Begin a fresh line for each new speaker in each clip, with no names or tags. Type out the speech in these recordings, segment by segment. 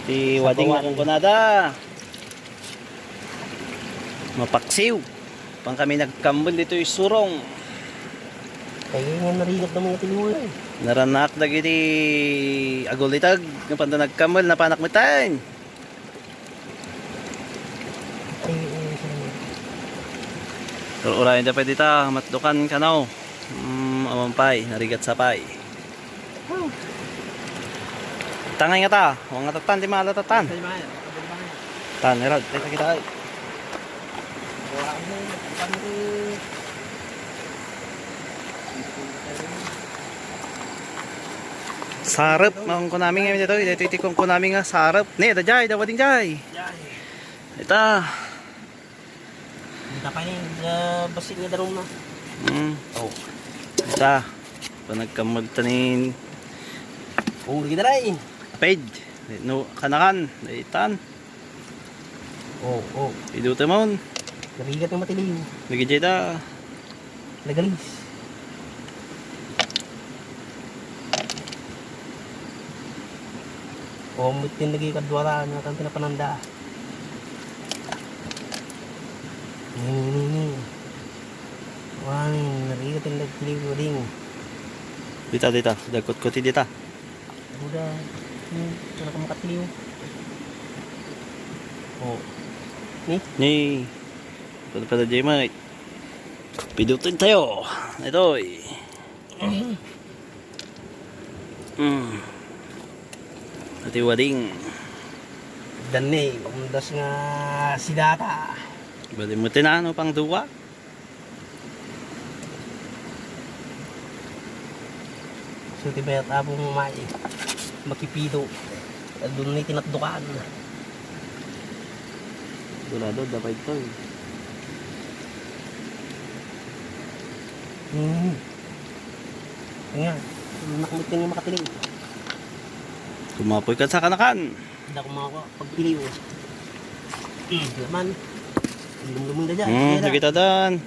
Ti wading akong kunada. Mapaksiw. Pang kami nagkambal dito yung surong.
Kaya nga narigat ng mga tinuloy.
Naranak dagiti agulitag. Yung panda nagkambal na panak mitain. Pero urayan da pwede ta. Matdukan ka na o. Amampay. Narigat sa pay. Tangay nga ta. Huwag nga tatan. Di malatatan. Tan. Herald. Teka kita ay. Sarap. Makong kunami ngayon dito. Dito itikong kunami nga. Sarap. Ne, da jay. Da wading jay. Ita.
Kita pa rin. Basit nga darong na.
Oh. Ita. Panagkamag tanin.
Oh, kita rin.
Paid. No, kanakan. Daitan.
Oh.
Iduta mo.
Narigat ng matiliw.
Lagi jay da.
Nagalis. Oh, mutin lagi kadwara na kanto na pananda. Ni. Wani, narigat ng nagtiliw ding.
Dita. Dagkot-koti dita.
Udah, wala ka makatiliw. Oh.
Ni. Pada jay mate. Pidutin tayo. Ito eh. Ati wading.
Dani, pamundas nga si Data.
Bali mo tinano pang duwa.
So, tibayat abong may makipido. At doon na tinatdukaan.
Dulado, dapat ito eh.
Nga, nakamit nga makatiling.
Kumapoy ka sa kanakan.
Hindi ako makapagpiliw. Laman. Lumang na dyan.
Nakita dan.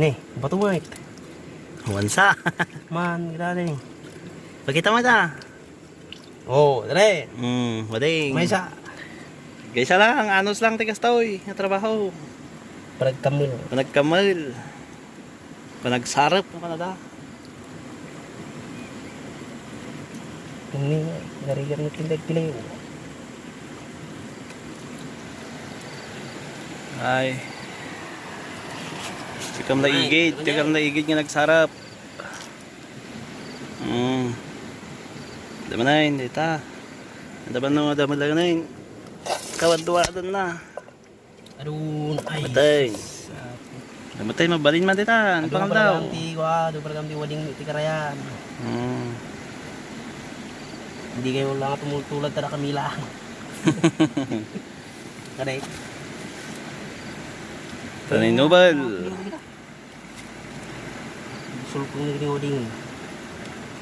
Nih, bato mo eh.
Wansa.
Man, kita rin.
Pakita mo ta.
Oh, dali.
Wading.
May isa.
Gaysa lang, anos lang tigas taoy. Nga trabaho.
Parag kamil.
Panagkamal. Panagsarap ng Canada.
Ini, narigar na tindag-piliw.
Ay. Tikam na igid nga nagsarap. Dama na yun, dita. Dama lang na yun. Kawad-duwadan na.
Aduh, ay.
Matay. Matay, mabalin man dita. Ano pang daw?
Aduh, parang wading tikarayan. Hindi kayo lang tumutulad tara kamila. Correct.
Tanay nobel.
Sulpong na gini wading.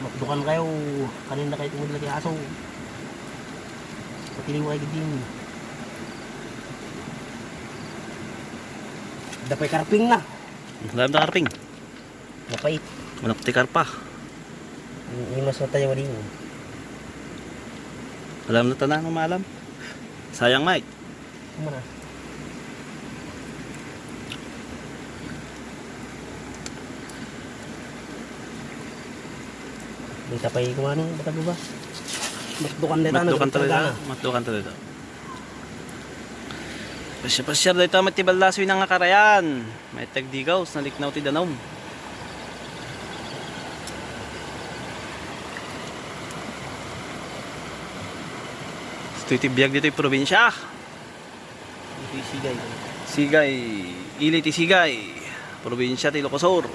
Makdukan kayo. Kanina kayo tumudlat yung aso. Patiliw kayo din. Dapay karping na.
Alam na karping.
Napait.
Manok tikar pa.
Imas na tayo wading.
Alam na tanang maalam. Sayang Mike.
Kumana. May tapay kumano, baka ba? Matdukan dito.
Matdukan talaga. Pasya dito matibal lasoy ng karayan. May tagdigaw sa liknaw ti danom. Ito biyag dito yung probinsya.
Ito yung sigay.
Sigay. Ili ti Sigay. Probinsya ti Ilocosur.